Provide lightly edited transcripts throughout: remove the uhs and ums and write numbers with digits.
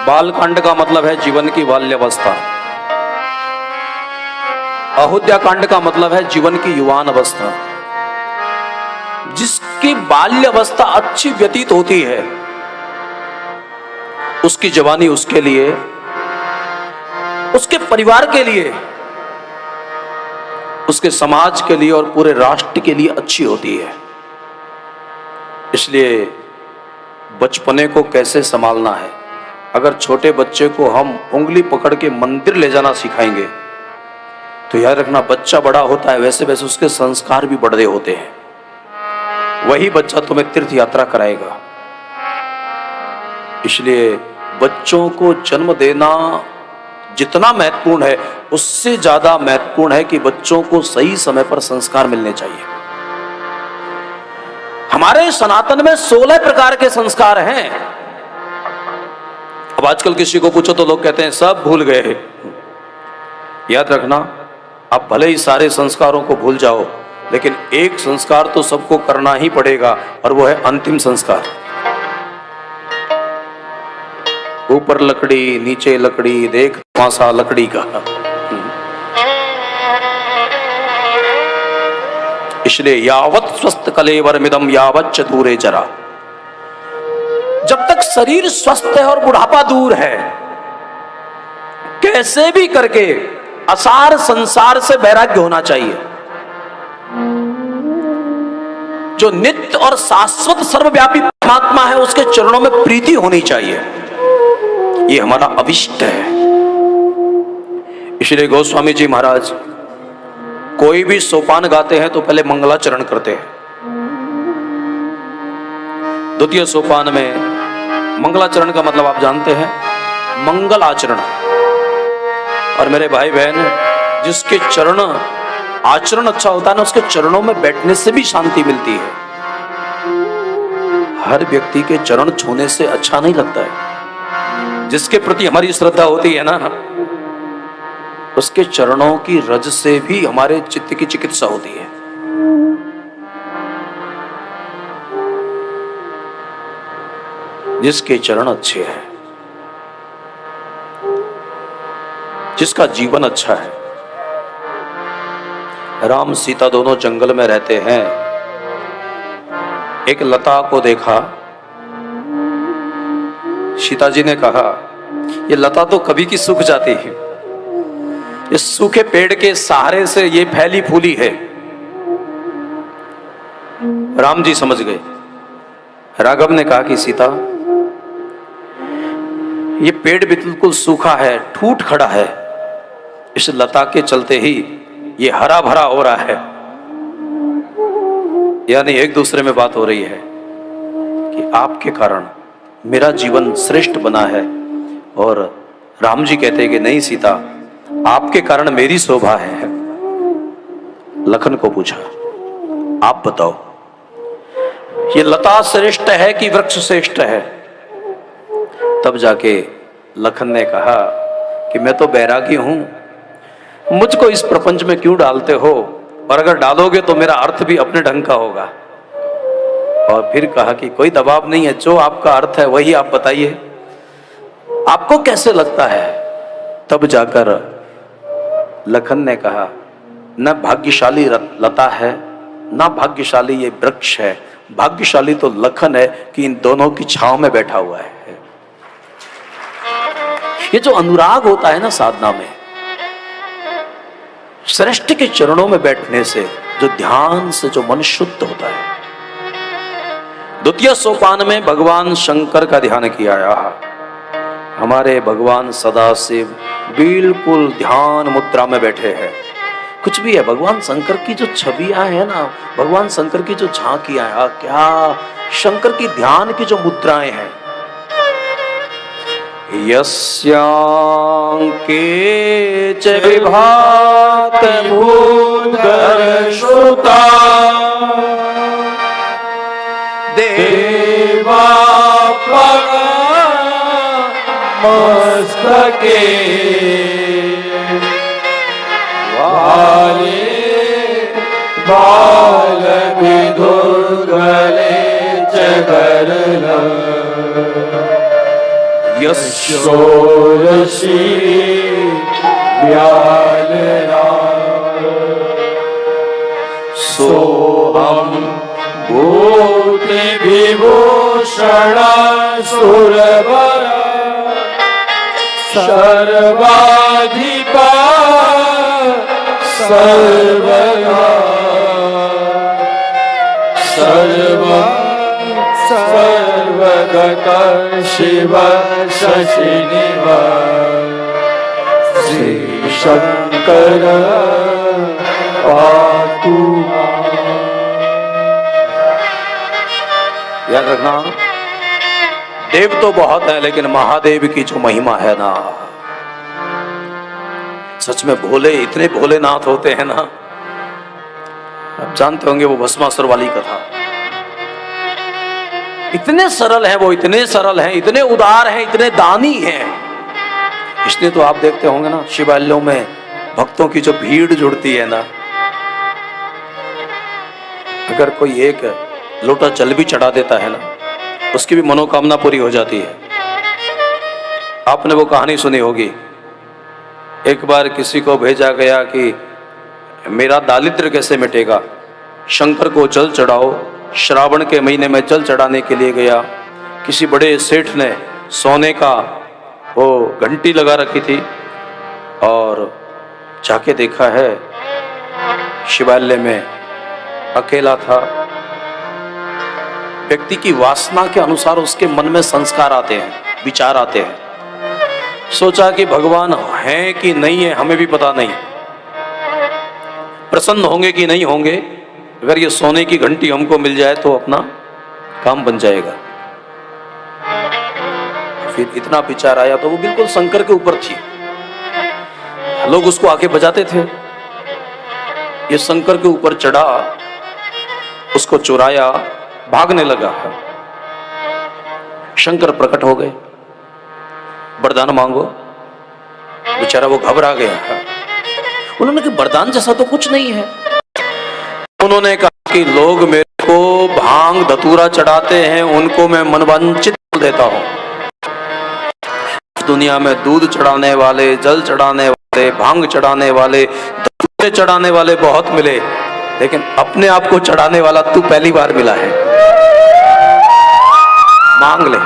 बालकांड का मतलब है जीवन की बाल्यावस्था। अहोध्या कांड का मतलब है जीवन की युवान अवस्था। जिसकी बाल्यावस्था अच्छी व्यतीत होती है, उसकी जवानी उसके लिए, उसके परिवार के लिए, उसके समाज के लिए और पूरे राष्ट्र के लिए अच्छी होती है। इसलिए बचपने को कैसे संभालना है, अगर छोटे बच्चे को हम उंगली पकड़ के मंदिर ले जाना सिखाएंगे तो याद रखना, बच्चा बड़ा होता है वैसे वैसे उसके संस्कार भी बढ़ते होते हैं। वही बच्चा तुम्हें तीर्थ यात्रा कराएगा। इसलिए बच्चों को जन्म देना जितना महत्वपूर्ण है, उससे ज्यादा महत्वपूर्ण है कि बच्चों को सही समय पर संस्कार मिलने चाहिए। हमारे सनातन में 16 प्रकार के संस्कार हैं। अब आजकल किसी को पूछो तो लोग कहते हैं सब भूल गए। याद रखना, आप भले ही सारे संस्कारों को भूल जाओ, लेकिन एक संस्कार तो सबको करना ही पड़ेगा, और वो है अंतिम संस्कार। ऊपर लकड़ी नीचे लकड़ी, देख मासा लकड़ी का। इसलिए यावत स्वस्थ कलेवर मिदम यावत चतुरे जरा। जब तक शरीर स्वस्थ है और बुढ़ापा दूर है, कैसे भी करके असार संसार से वैराग्य होना चाहिए। जो नित्य और शाश्वत सर्वव्यापी परमात्मा है, उसके चरणों में प्रीति होनी चाहिए। ये हमारा अभिष्ट है। इसलिए गोस्वामी जी महाराज कोई भी सोपान गाते हैं तो पहले मंगलाचरण करते हैं। द्वितीय सोपान में मंगलाचरण का मतलब आप जानते हैं, मंगल आचरण। और मेरे भाई बहन, जिसके चरण आचरण अच्छा होता है ना, उसके चरणों में बैठने से भी शांति मिलती है। हर व्यक्ति के चरण छूने से अच्छा नहीं लगता है। जिसके प्रति हमारी श्रद्धा होती है ना, उसके चरणों की रज से भी हमारे चित्त की चिकित्सा होती है। जिसके चरण अच्छे हैं, जिसका जीवन अच्छा है। राम सीता दोनों जंगल में रहते हैं। एक लता को देखा, सीता जी ने कहा ये लता तो कभी की सूख जाती है, इस सूखे पेड़ के सहारे से ये फैली फूली है। राम जी समझ गए। राघव ने कहा कि सीता, ये पेड़ बिल्कुल सूखा है, ठूट खड़ा है, इस लता के चलते ही ये हरा भरा हो रहा है। यानी एक दूसरे में बात हो रही है कि आपके कारण मेरा जीवन श्रेष्ठ बना है। और राम जी कहते हैं कि नहीं सीता, आपके कारण मेरी शोभा है। लखन को पूछा, आप बताओ ये लता श्रेष्ठ है कि वृक्ष श्रेष्ठ है? तब जाके लखन ने कहा कि मैं तो बैरागी हूं, मुझको इस प्रपंच में क्यों डालते हो, और अगर डालोगे तो मेरा अर्थ भी अपने ढंग का होगा। और फिर कहा कि कोई दबाव नहीं है, जो आपका अर्थ है वही आप बताइए, आपको कैसे लगता है? तब जाकर लखन ने कहा, न भाग्यशाली लता है, न भाग्यशाली ये वृक्ष है, भाग्यशाली तो लखन है कि इन दोनों की छांव में बैठा हुआ है। ये जो अनुराग होता है ना साधना में, श्रेष्ठ के चरणों में बैठने से, जो ध्यान से जो मन शुद्ध होता है। द्वितीय सोपान में भगवान शंकर का ध्यान किया गया। हमारे भगवान सदाशिव बिल्कुल ध्यान मुद्रा में बैठे हैं। कुछ भी है, भगवान शंकर की जो छवियां है ना, भगवान शंकर की जो झांकियां हैं, क्या शंकर की ध्यान की जो मुद्राएं हैं। यस्यांके च विभात भूधर श्रुता देवा मस्तके वाले बाल विधुर्गले चगरल यशोरसी व्याल सोहम भूति विभूषण सुरवर सर्वाधिपा सर्वगा सर्व सर्वगत शिव शशिनिव श्री शंकर पातु। याद रखना, देव तो बहुत है लेकिन महादेव की जो महिमा है ना, सच में भोले इतने भोलेनाथ होते हैं ना। आप जानते होंगे वो भस्मासुर वाली कथा, इतने सरल हैं वो, इतने सरल हैं, इतने उदार हैं, इतने दानी हैं। इसलिए तो आप देखते होंगे ना शिवालयों में भक्तों की जो भीड़ जुड़ती है ना, अगर कोई एक लोटा जल भी चढ़ा देता है ना, उसकी भी मनोकामना पूरी हो जाती है। आपने वो कहानी सुनी होगी, एक बार किसी को भेजा गया कि मेरा दारिद्र्य कैसे मिटेगा, शंकर को जल चढ़ाओ। श्रावण के महीने में जल चढ़ाने के लिए गया। किसी बड़े सेठ ने सोने का वो घंटी लगा रखी थी और जाके देखा है शिवालय में अकेला था। व्यक्ति की वासना के अनुसार उसके मन में संस्कार आते हैं, विचार आते हैं। सोचा कि भगवान हैं कि नहीं है हमें भी पता नहीं, प्रसन्न होंगे कि नहीं होंगे, अगर ये सोने की घंटी हमको मिल जाए तो अपना काम बन जाएगा। फिर इतना विचार आया तो वो बिल्कुल शंकर के ऊपर थी, लोग उसको आके बजाते थे। ये शंकर के ऊपर चढ़ा, उसको चुराया, भागने लगा। शंकर प्रकट हो गए, वरदान मांगो। बेचारा वो घबरा गया। उन्होंने कहा वरदान जैसा तो कुछ नहीं है। उन्होंने कहा कि लोग मेरे को भांग धतूरा चढ़ाते हैं, उनको मैं मनवांचित देता हूं। दुनिया में दूध चढ़ाने वाले, जल चढ़ाने वाले, भांग चढ़ाने वाले, धतूरे चढ़ाने वाले बहुत मिले, लेकिन अपने आप को चढ़ाने वाला तू पहली बार मिला है। मांग ले।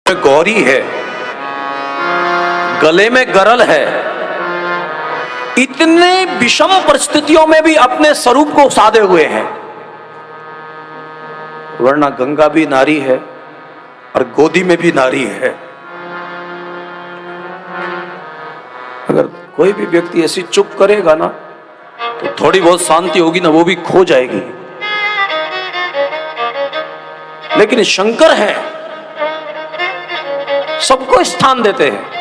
गौरी है, गले में गरल है, इतने विषम परिस्थितियों में भी अपने स्वरूप को साधे हुए हैं। वरना गंगा भी नारी है और गोदी में भी नारी है। अगर कोई भी व्यक्ति ऐसी चुप करेगा ना तो थोड़ी बहुत शांति होगी ना, वो भी खो जाएगी। लेकिन शंकर है, सबको स्थान देते हैं।